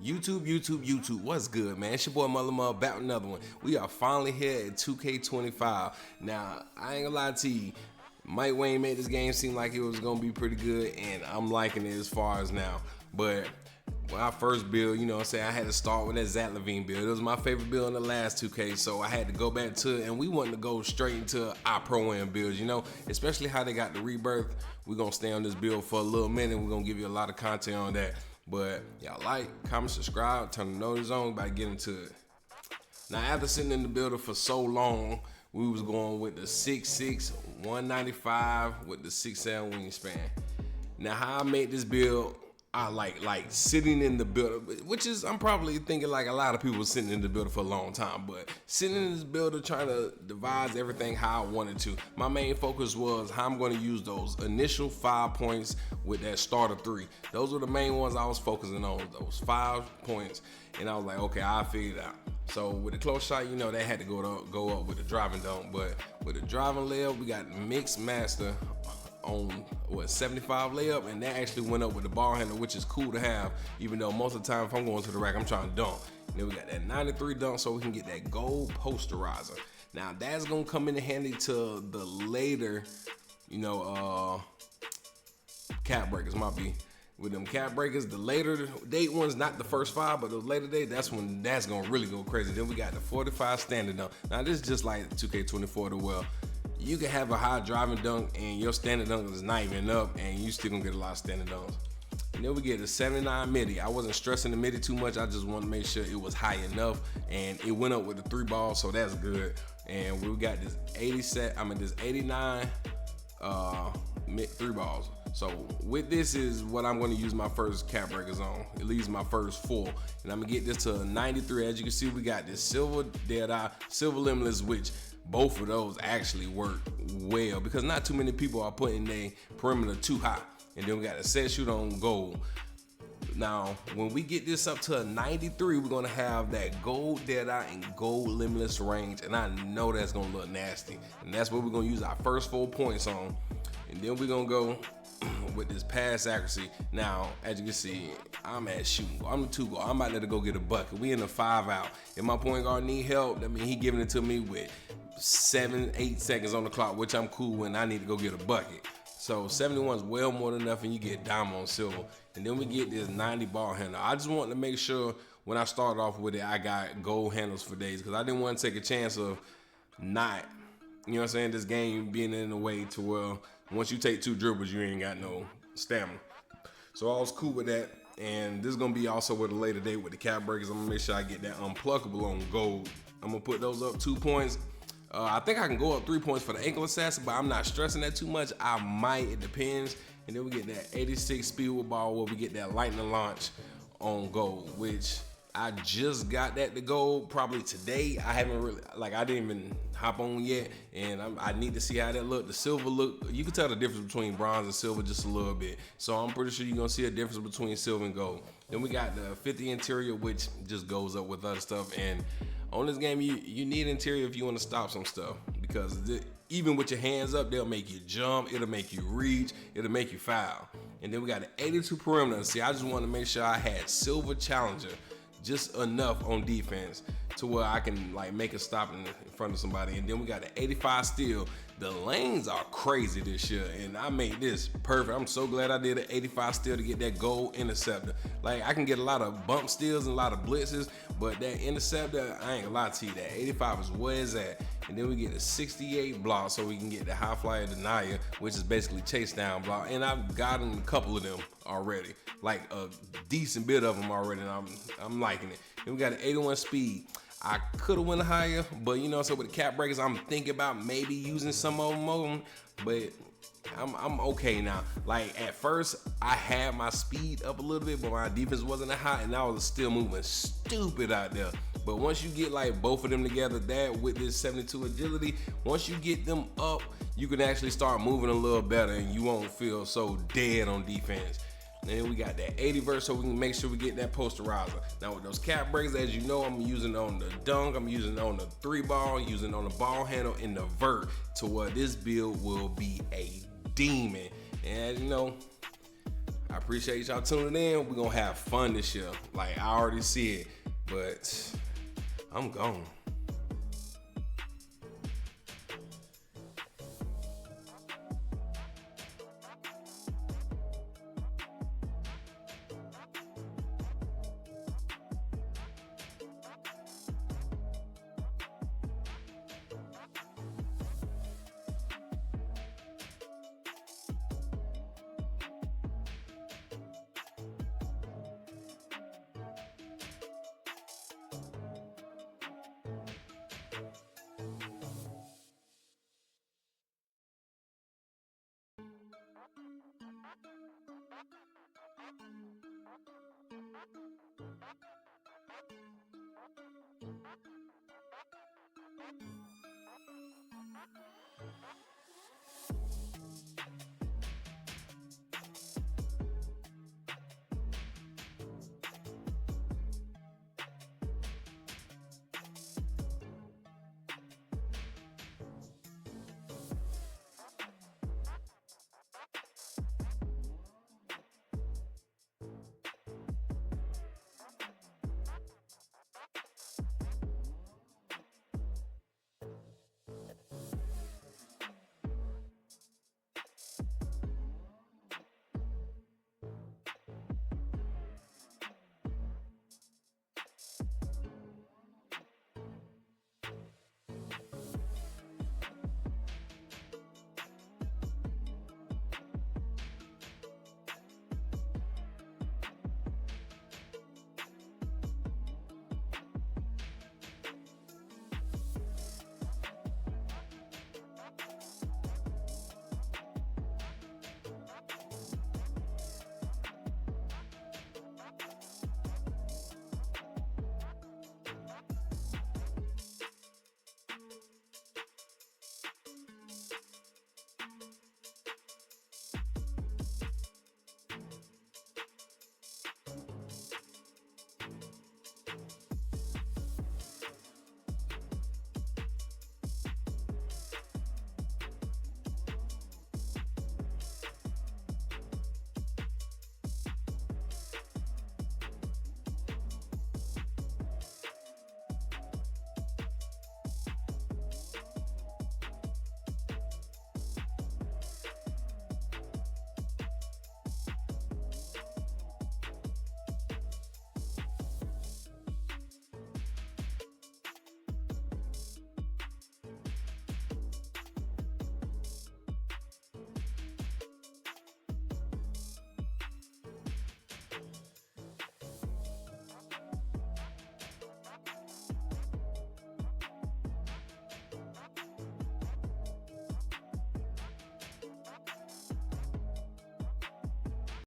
YouTube, what's good, man? It's your boy Mother Mud back with another one. We are finally here at 2K25. Now, I ain't gonna lie to you, Mike Wayne made this game seem like it was gonna be pretty good, and I'm liking it as far as now. But when I first build, you know what I'm saying, I had to start with that Lavine build. It was my favorite build in the last 2K, so I had to go back to it, and we wanted to go straight into our Pro-Am builds, you know, especially how they got the rebirth. We're gonna stay on this build for a little minute. We're gonna give you a lot of content on that. But y'all like, comment, subscribe, turn the notice on, about to get into it. Now, after sitting in the builder for so long, we was going with the 6'6", 195 with the 6'7" wingspan. Now, how I made this build, I like sitting in the builder, which is, I'm probably thinking like a lot of people sitting in the builder for a long time, but sitting in this builder trying to devise everything how I wanted to. My main focus was how I'm going to use those initial 5 points with that starter 3. Those were the main ones I was focusing on, those 5 points, and I was like, okay, I'll figure it out. So with the close shot, you know, they had to go up with the driving dunk, but with the driving layup, we got mixed master on 75 layup, and that actually went up with the ball handle, which is cool to have, even though most of the time if I'm going to the rack, I'm trying to dunk. And then we got that 93 dunk, so we can get that gold posterizer. Now that's gonna come in handy to the later, you know, cap breakers might be. With them cap breakers, the later date ones, not the first 5, but the later date, that's when that's gonna really go crazy. Then we got the 45 standing dunk. Now this is just like 2K24 to well. You can have a high driving dunk and your standing dunk is not even up, and you still gonna get a lot of standing dunks. And then we get the 79 midi. I wasn't stressing the midi too much. I just wanted to make sure it was high enough, and it went up with the 3 ball, so that's good. And we got this 89 3 balls. So with this is what I'm going to use my first cap breakers on. It leaves my first 4, and I'm gonna get this to a 93. As you can see, we got this silver dead eye, silver limitless, which both of those actually work well because not too many people are putting their perimeter too high. And then we got a set shoot on gold. Now, when we get this up to a 93, we're gonna have that gold dead eye and gold limitless range, and I know that's gonna look nasty. And that's what we're gonna use our first 4 points on. And then we're gonna go with this pass accuracy. Now, as you can see, I'm at shooting goal. I'm the 2 goal. I'm about to go get a bucket. We in the 5 out. If my point guard need help, that means he giving it to me with 7-8 seconds on the clock, which I'm cool when I need to go get a bucket. So 71 is well more than enough, and you get diamond on silver. And then we get this 90 ball handle. I just want to make sure when I started off with it, I got gold handles for days, because I didn't want to take a chance of not, you know what I'm saying, this game being in a way to where once you take 2 dribbles, you ain't got no stamina. So I was cool with that. And this is gonna be also with a later date with the cap breakers. I'm gonna make sure I get that unpluckable on gold. I'm gonna put those up 2 points. I think I can go up 3 points for the ankle assassin, but I'm not stressing that too much. I might, it depends. And then we get that 86 speed with ball where we get that lightning launch on gold, which I just got that to gold probably today. I haven't really, I didn't even hop on yet, and I need to see how that look. The silver look, you can tell the difference between bronze and silver just a little bit. So I'm pretty sure you're gonna see a difference between silver and gold. Then we got the 50 interior, which just goes up with other stuff. And on this game, you need interior if you want to stop some stuff, because even with your hands up, they'll make you jump, it'll make you reach, it'll make you foul. And then we got an 82 perimeter. See, I just want to make sure I had silver challenger, just enough on defense to where I can make a stop in front of somebody. And then we got an 85 steal. The lanes are crazy this year, and I made this perfect. I'm so glad I did an 85 steal to get that gold interceptor. I can get a lot of bump steals and a lot of blitzes, but that interceptor, I ain't gonna lie to you, that 85 is where it's at. And then we get a 68 block so we can get the high flyer denier, which is basically chase down block. And I've gotten a couple of them already, a decent bit of them already, and I'm liking it. Then we got an 81 speed. I could have went higher, but so with the cap breakers, I'm thinking about maybe using some of them, but I'm okay now. At first, I had my speed up a little bit, but my defense wasn't that high, and I was still moving stupid out there. But once you get both of them together, that with this 72 agility, once you get them up, you can actually start moving a little better, and you won't feel so dead on defense. And then we got that 80 verse, so we can make sure we get that posterizer. Now with those cap breaks, as you know, I'm using on the dunk, I'm using on the 3 ball, using on the ball handle, and the vert, to where this build will be a demon. And you know, I appreciate y'all tuning in. We're gonna have fun this year. Like, I already see it, but I'm gone.